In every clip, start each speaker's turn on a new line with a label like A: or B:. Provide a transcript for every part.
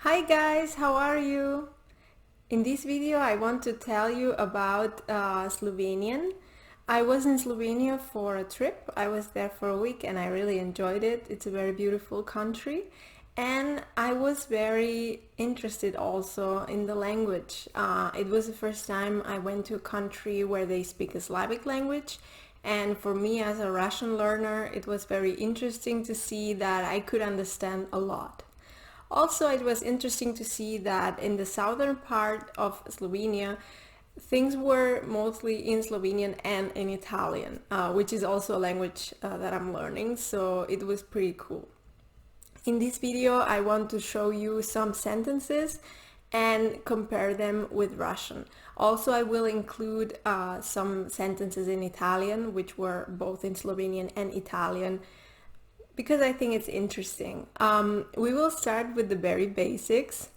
A: Hi guys, how are you? In this video I want to tell you about Slovenian. I was in Slovenia for a trip. I was there for a week and I really enjoyed it. It's a very beautiful country and I was very interested also in the language. It was the first time I went to a country where they speak a Slavic language, and for me as a Russian learner it was very interesting to see that I could understand a lot. Also, it was interesting to see that in the southern part of Slovenia, things were mostly in Slovenian and in Italian, which is also a language that I'm learning, so it was pretty cool. In this video, I want to show you some sentences and compare them with Russian. Also, I will include some sentences in Italian, which were both in Slovenian and Italian, because I think it's interesting. We will start with the very basics.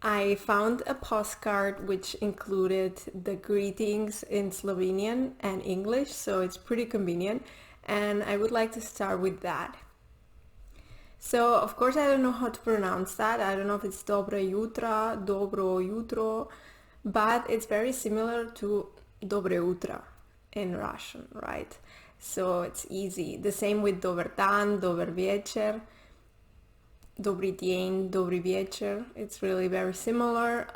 A: I found a postcard which included the greetings in Slovenian and English, so it's pretty convenient, and I would like to start with that. So, of course, I don't know how to pronounce that. I don't know if it's dobre jutra, dobro jutro, but it's very similar to dobre utra in Russian, right? So it's easy. The same with dober dan, dober večer, dobry deň, dobry večer. It's really very similar.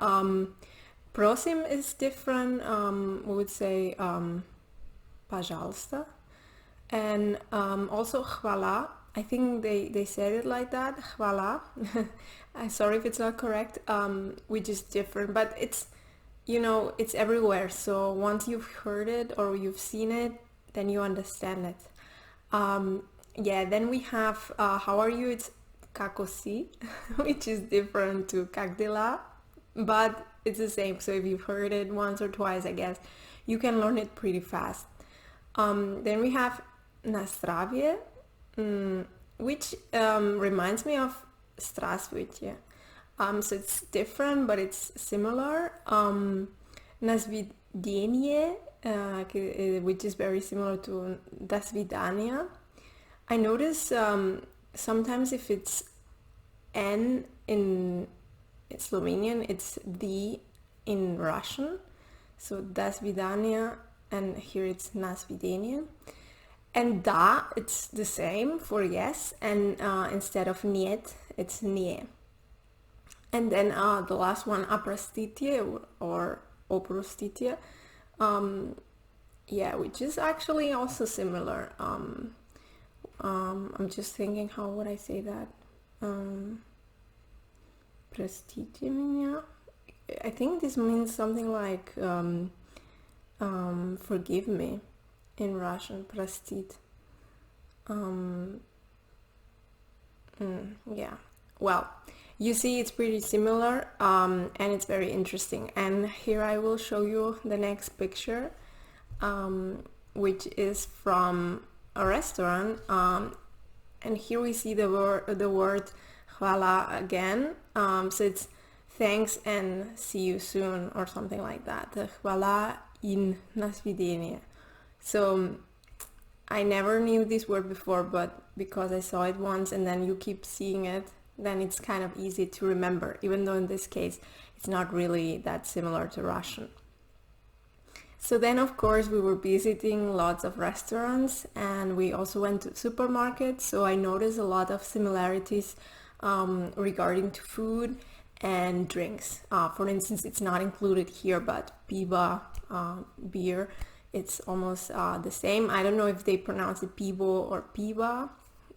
A: Prosim is different. We would say пожалуйста. And also hvala. I think they said it like that. Hvala. I'm sorry if it's not correct. Which is different, but it's, it's everywhere. So once you've heard it or you've seen it, then you understand it. Then we have how are you? It's kako si, which is different to kak dela, but it's the same. So if you've heard it once or twice, I guess you can learn it pretty fast. Then we have na zdravje, which reminds me of здравствуйте. So it's different, but it's similar. Na svidenje, which is very similar to do svidania. I notice sometimes if it's N in Slovenian, it's the in Russian. So do svidania, and here it's na svidenje. And da, it's the same for yes, and instead of niet, it's nie. And then the last one, aprostitje or oprostitje. Which is actually also similar. I'm just thinking, how would I say that? Простите меня. I think this means something like forgive me in Russian. Простит. Well, you see it's pretty similar, and it's very interesting. And here I will show you the next picture, which is from a restaurant, and here we see the word hvala again. So it's thanks and see you soon or something like that. Hvala in na svidenje. So I never knew this word before, but because I saw it once and then you keep seeing it, then it's kind of easy to remember, even though in this case it's not really that similar to Russian. So then, of course, we were visiting lots of restaurants and we also went to supermarkets, so I noticed a lot of similarities regarding to food and drinks. For instance, it's not included here, but piva, beer, it's almost the same. I don't know if they pronounce it pivo or piva,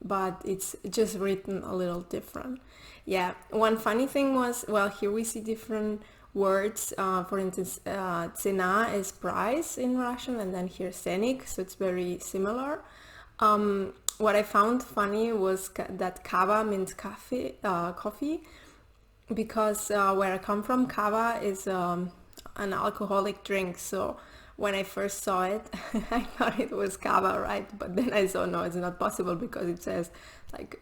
A: but it's just written a little different. Yeah, one funny thing was, well, here we see different words. For instance, cena is price in Russian, and then here cenik, so it's very similar. What I found funny was that kava means coffee, because where I come from, kava is an alcoholic drink, so when I first saw it, I thought it was kava, right? But then I saw, no, it's not possible because it says like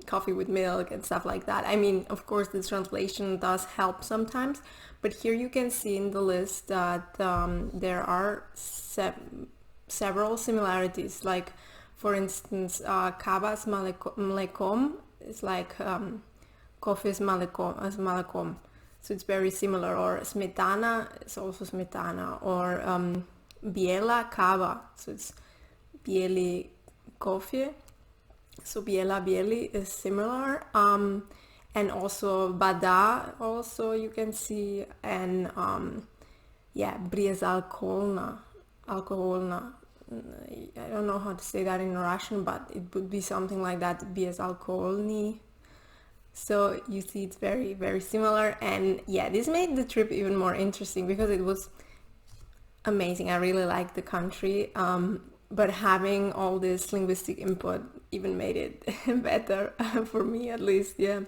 A: coffee with milk and stuff like that. I mean, of course, the translation does help sometimes, but here you can see in the list that there are several similarities. Like, for instance, kava s mlekom is like coffee is malekom, so it's very similar. Or smetana is also smetana. Or biela kava, so it's bieli coffee. So bieli is similar. And also bada, also you can see, and yeah, alkoholna. I don't know how to say that in Russian, but it would be something like that, alkoholny. So you see it's very, very similar. And yeah, this made the trip even more interesting because it was amazing. I really liked the country, but having all this linguistic input even made it better for me, at least. Yeah.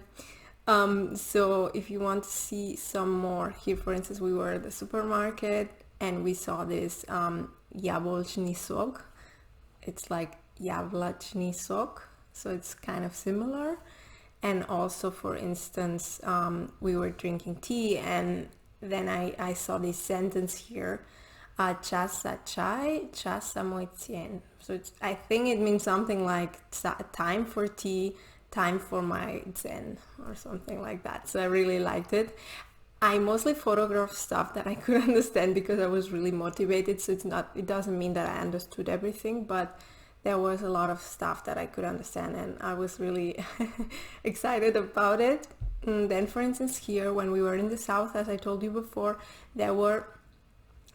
A: So if you want to see some more, here for instance we were at the supermarket and we saw this jablčni sok. It's like jablčni sok, so it's kind of similar. And also, for instance, we were drinking tea, and then I saw this sentence here, čas za čaj, čas za moj cien. So I think it means something like time for tea, time for my zen, or something like that. So I really liked it. I mostly photographed stuff that I could understand because I was really motivated. So it doesn't mean that I understood everything, but there was a lot of stuff that I could understand, and I was really excited about it. And then, for instance, here when we were in the south, as I told you before, there were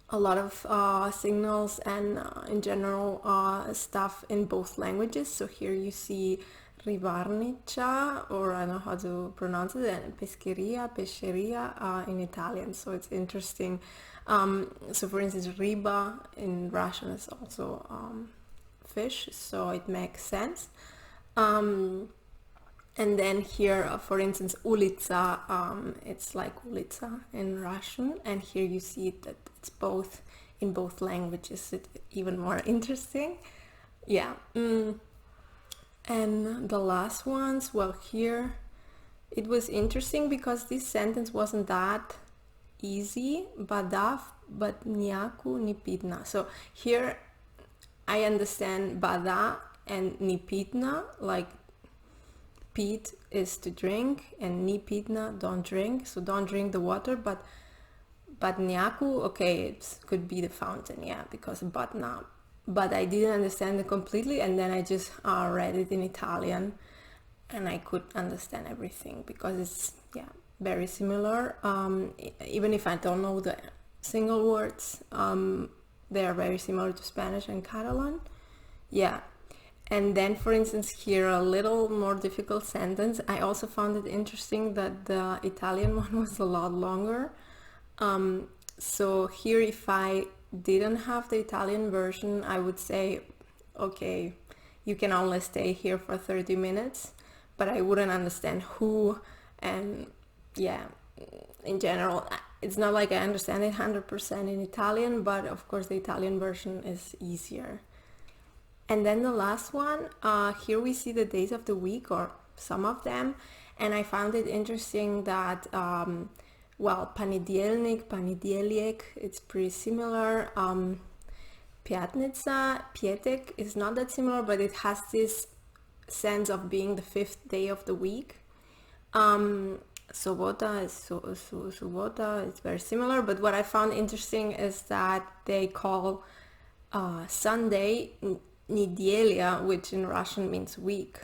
A: a lot of signals and in general stuff in both languages. So here you see ribarnica, or I don't know how to pronounce it, and pesceria in Italian. So it's interesting. So for instance, riba in Russian is also fish, so it makes sense. And then here, for instance, ulica, it's like ulica in Russian, and here you see that it's both in both languages. It's even more interesting. Yeah. And the last ones, well, here it was interesting because this sentence wasn't that easy. Badav, but niaku nipitna. So here I understand bada and nipitna, like pit is to drink and nipitna, don't drink. So don't drink the water, but niaku, okay, it could be the fountain, yeah, because batna. But I didn't understand it completely, and then I just read it in Italian, and I could understand everything because it's, yeah, very similar. Even if I don't know the single words, they are very similar to Spanish and Catalan. Yeah. And then, for instance, here a little more difficult sentence. I also found it interesting that the Italian one was a lot longer. So here, if I didn't have the Italian version, I would say, okay, you can only stay here for 30 minutes, but I wouldn't understand who. And yeah, in general, it's not like I understand it 100% in Italian, but of course the Italian version is easier. And then the last one, here we see the days of the week, or some of them, and I found it interesting that well, понедельник, понедельник, it's pretty similar. Пятница, пяток is not that similar, but it has this sense of being the fifth day of the week. Sobota is subota, it's very similar, but what I found interesting is that they call Sunday неделя, which in Russian means week.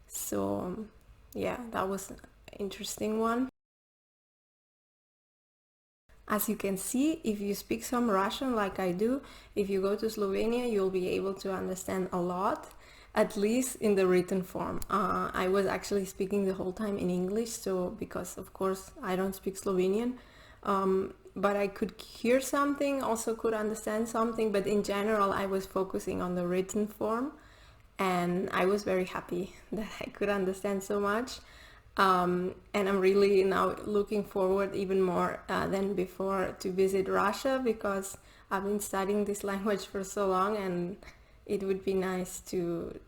A: So yeah, that was an interesting one. As you can see, if you speak some Russian like I do, if you go to Slovenia, you'll be able to understand a lot, at least in the written form. I was actually speaking the whole time in English, so because of course I don't speak Slovenian, but I could hear something, also could understand something, but in general I was focusing on the written form, and I was very happy that I could understand so much. And I'm really now looking forward even more than before to visit Russia, because I've been studying this language for so long, and it would be nice to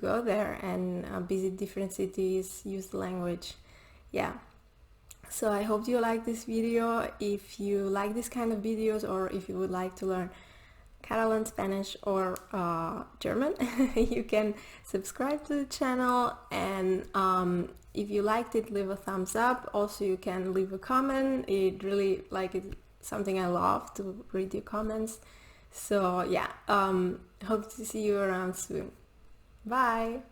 A: go there and visit different cities, use the language. Yeah. So I hope you like this video. If you like this kind of videos, or if you would like to learn Catalan, Spanish, or German, you can subscribe to the channel, and if you liked it, leave a thumbs up. Also, you can leave a comment. It really, like, it's something I love to read your comments. So yeah, hope to see you around soon. Bye!